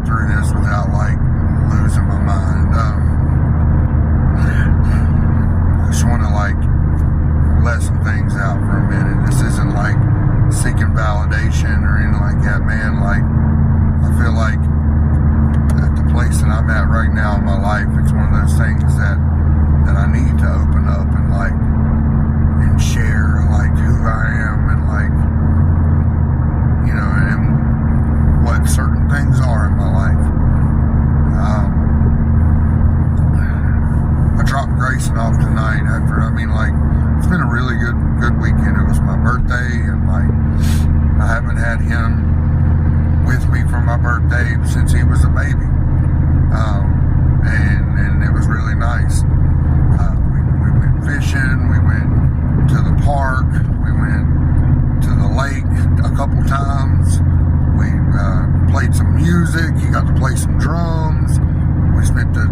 through this without like losing my mind. I just want to like let some things out for a minute. This isn't like seeking validation or anything like that, man. Like, I feel like at the place that I'm at right now in my life, it's one of those things that I need to open up and like and share like who I am and like, you know, and what certain things are in my life. I dropped Grayson off tonight after, I mean, like, it's been a really good weekend. It was my birthday, and like, I haven't had him with me for my birthday since he was a baby. And it was really nice. We went fishing, we went to the park, we went to the lake a couple times. We played some music. He got to play some drums. We spent a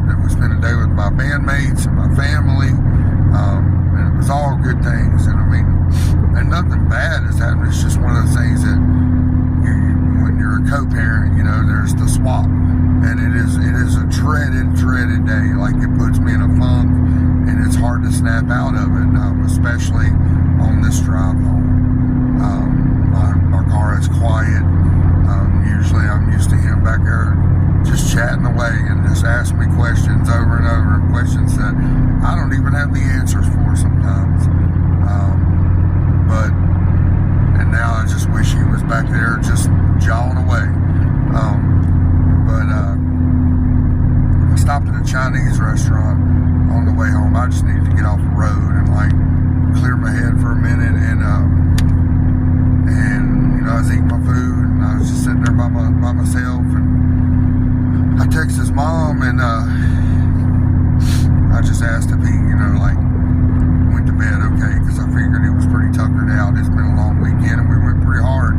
day with my bandmates and my family, and it was all good things. And I mean, and nothing bad has happened. It's just one of those things that when you're a co-parent, you know, there's the swap, and it is a dreaded day. Like, it puts me in a funk, and it's hard to snap out of it, especially on this drive home. Our car is quiet. Usually I'm used to him back there just chatting away and just asking me questions over and over, questions that I don't even have the answers for sometimes. And now I just wish he was back there just jawing away. I stopped at a Chinese restaurant on the way home. I just needed to get off the road and like clear my head for a minute, and you know, I was eating my food and I was just sitting there by myself, and I texted his mom, and I just asked if he, you know, like, went to bed okay, because I figured he was pretty tuckered out. It's been a long weekend and we went pretty hard.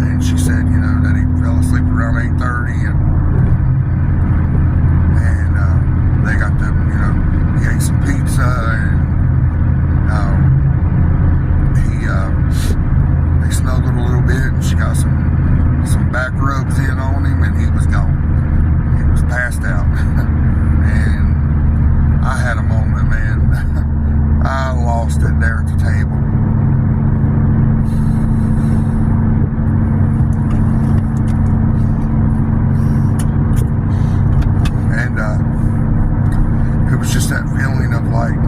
And she said, you know, that he fell asleep around 8:30, and they got to, you know, he ate some pizza, and they snuggled a little bit, and she got some back rubs in on him, and he was gone. He was passed out. And I had a moment, man. I lost it there at the table. And it was just that feeling of like,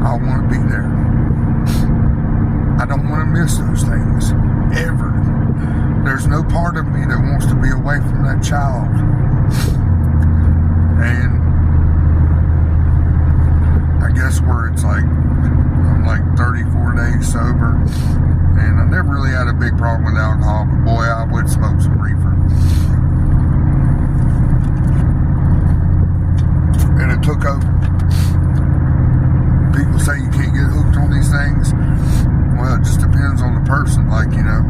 I want to be there. I don't want to miss those things, ever. There's no part of me that wants to be away from that child. And I guess where it's like, I'm like 34 days sober, and I never really had a big problem with alcohol, but boy, I would smoke some reefer. And it took over. People say you can't get hooked on these things. Well, it just depends on the person. Like, you know,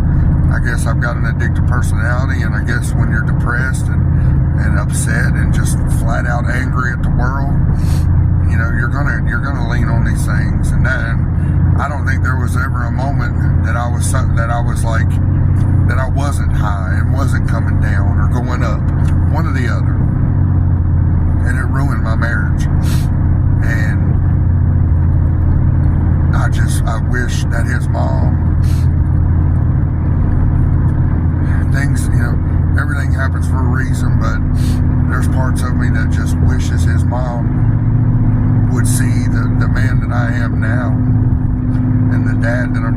I guess I've got an addictive personality, and I guess when you're depressed and upset and just flat out angry at the world, you know, you're gonna lean on these things. And I don't think there was ever a moment that I was like, that I wasn't high and wasn't coming down or going up, one or the other. And it ruined my marriage. And I wish that his mom, things, you know, everything happens for a reason, but there's parts of me that just wishes his mom would see the man that I am now, and the dad that I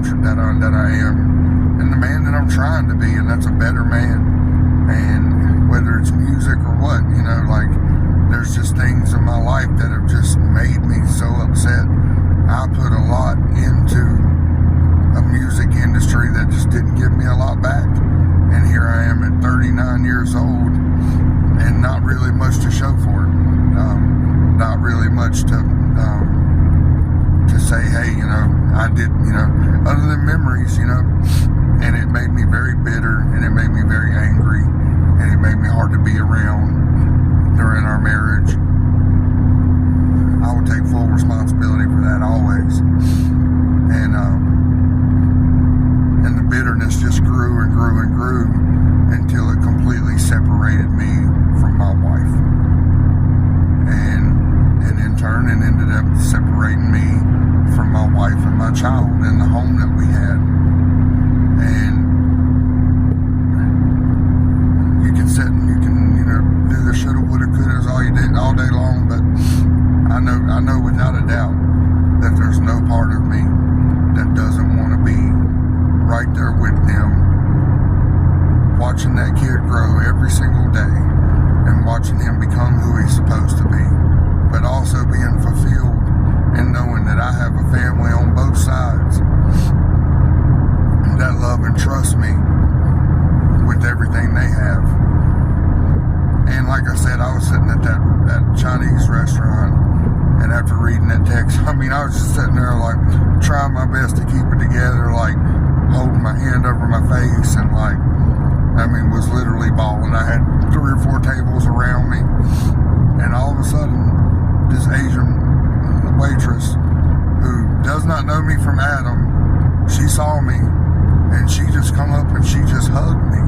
am, and the man that I'm trying to be, and that's a better man. And whether it's music or what, you know, like, there's just things in my life that have just made me so upset. I put a lot into a music industry that just didn't give me a lot back. And here I am at 39 years old, and not really much to show for it. Not really much to say, hey, you know, I did, you know, other than memories, you know. And it made me very bitter, and it made me very angry, and it made me hard to be around during our marriage. I would take full responsibility for that always. And the bitterness just grew and grew and grew until it completely separated me from my wife. And in turn, it ended up separating me from my wife and my child and the home that we had. And you can sit and you can, do the shoulda, woulda, couldas all day long, but I know without a doubt that there's no part of me that doesn't want to be right there with them, watching that kid grow every single day and watching him become who he's supposed to be, but also being fulfilled and knowing that I have a family on both sides that love and trust me with everything they have. And like I said, I was sitting at that Chinese restaurant, and after reading that text, I was just sitting there like trying my best to keep it together, like holding my hand over my face and was literally bawling. I had 3 or 4 tables around me, and all of a sudden this Asian waitress who does not know me from Adam, she saw me and she just come up and she just hugged me.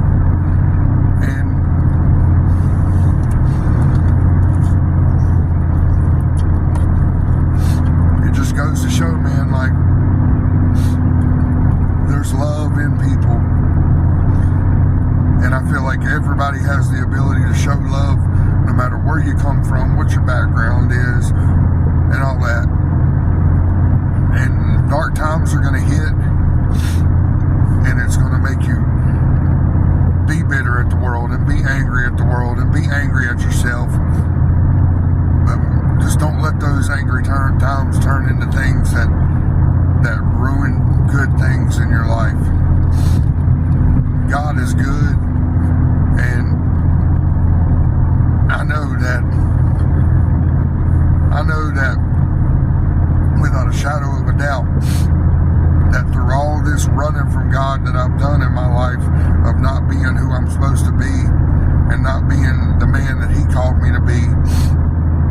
And it just goes to show, man, there's love in people. And I feel like everybody has the ability to show love no matter where you come from, what your background is, and all that. And dark times are going to hit, and it's going to make you be bitter at the world and be angry at the world and be angry at yourself. But just don't let those angry times turn into things that ruin good things in your life. God is good, and I know that without a shadow of a doubt, that through all this running from God that I've done in my life of not being who I'm supposed to be and not being the man that He called me to be,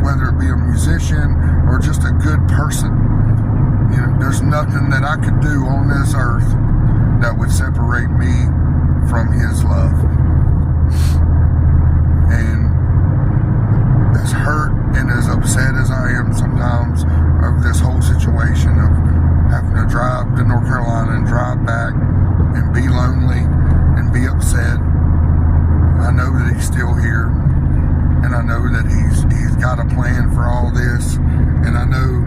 whether it be a musician or just a good person, there's nothing that I could do on this earth that would separate me from His love. And as hurt and as upset as I am sometimes of this whole situation of having to drive to North Carolina and drive back and be lonely and be upset, I know that He's still here, and I know that He's got a plan for all this, and I know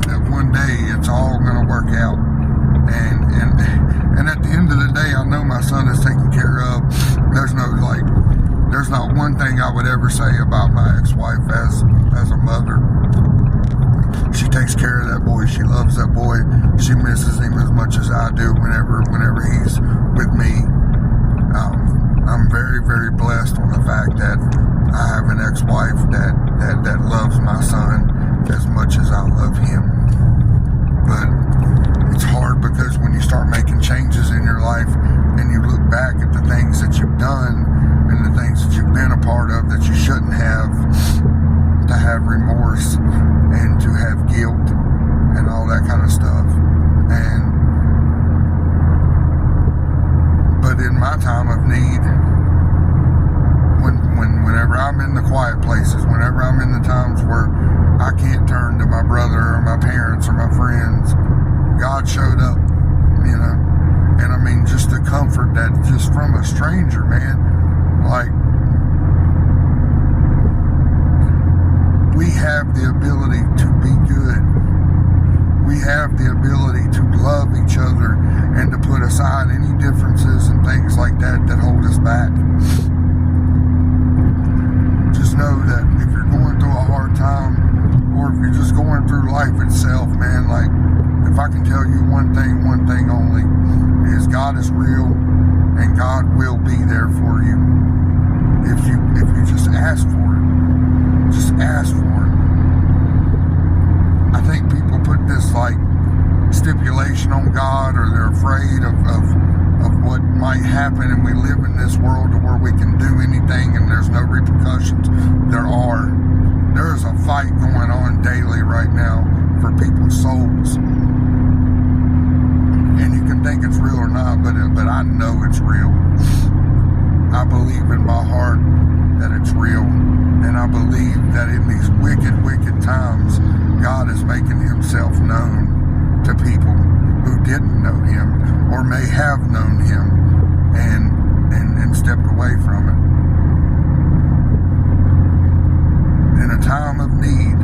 that one day it's all going to work out. And at the end of the day, I know my son is taken care of. There's not one thing I would ever say about my ex-wife as a mother. She takes care of that boy. She loves that boy. She misses him as much as I do whenever he's with me. I'm very, very blessed on the fact that I have an ex-wife that loves my son as much as I love him. But it's hard because when you start making changes in your life and you look back at the things that you've done and the things that you've been a part of that you shouldn't have, to have remorse and to have guilt and all that kind of stuff. But in my time of need, whenever I'm in the quiet places, whenever I'm in the times where I can't turn to my brother or my parents or my friends, God showed up, and just the comfort that just from a stranger, man, we have the ability to be good. We have the ability to love each other and to put aside any differences and things like that hold us back. Just know that if you're going through a hard time, or if you're just going through life itself, man, if I can tell you one thing only, is God is real, and God will be there for you if you just ask for it. Just ask for it. I think people put this stipulation on God, or they're afraid of what might happen, and we live in this world to where we can do anything and there's no repercussions. There is a fight going on daily right now for people's souls. And you can think it's real or not, but I know it's real. I believe in my heart that it's real. And I believe that in these wicked, wicked times, God is making himself known to people who didn't know him or may have known him and stepped away from it. In a time of need,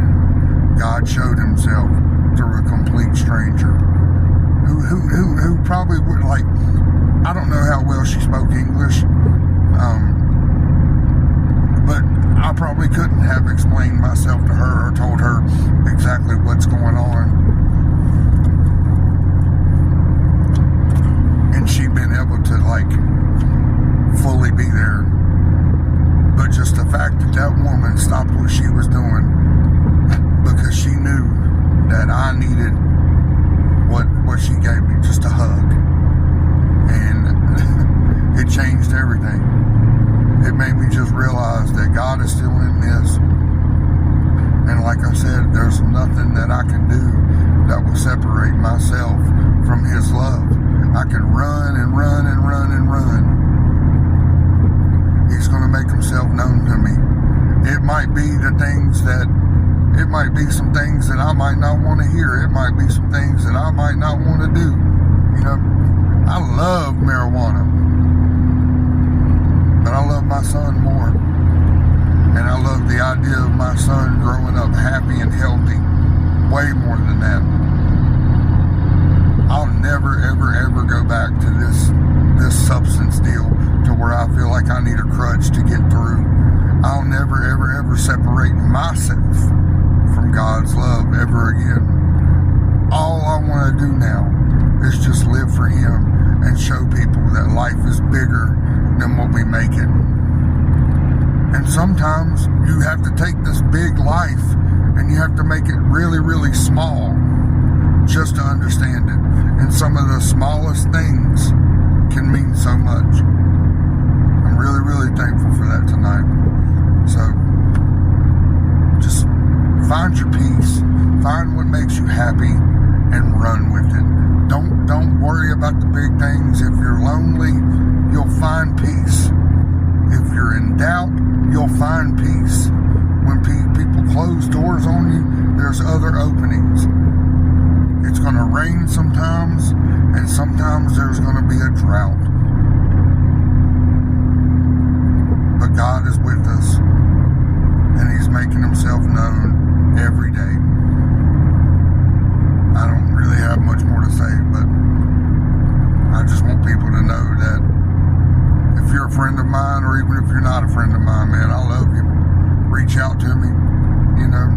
God showed himself through a complete stranger who probably would, like, I don't know how well she spoke English, but I probably couldn't have explained myself to her or told her exactly what's going on. And she'd been able to, like, fully be there. But just the fact that that woman stopped what she was doing because she knew that I needed what she gave me, just a hug. And it changed everything. It made me just realize that God is still in this. And like I said, there's nothing that I can do that will separate myself from his love. I can run and run and run and run. He's going to make himself known to me. It might be some things that I might not want to hear. It might be some things that I might not want to do. You know, I love marijuana, but I love my son more. And I love the idea of my son growing up happy and healthy way more than that. I'll never, ever, ever go back to this substance deal to where I feel like I need a crutch to get through. I'll never, ever, ever separate myself from God's love ever again. All I want to do now is just live for him and show people that life is bigger than what we make it. And sometimes you have to take this big life and you have to make it really, really small just to understand it. And some of the smallest things can mean so much. I'm really, really thankful for that tonight. So just find your peace, find what makes you happy, and run with it. Don't worry about the big things. If you're lonely, you'll find peace. If you're in doubt, you'll find peace. When people close doors on you, there's other openings. It's going to rain sometimes, and sometimes there's going to be a drought. But God is with us, and he's making himself known every day. I don't really have much more to say, but I just want people to know that if you're a friend of mine, or even if you're not a friend of mine, man, I love you. Reach out to me. You know,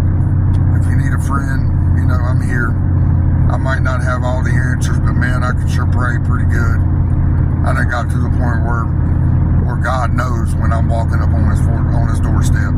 if you need a friend, you know, I'm here. I might not have all the answers, but man, I can sure pray pretty good. I done got to the point where God knows when I'm walking up on his doorstep.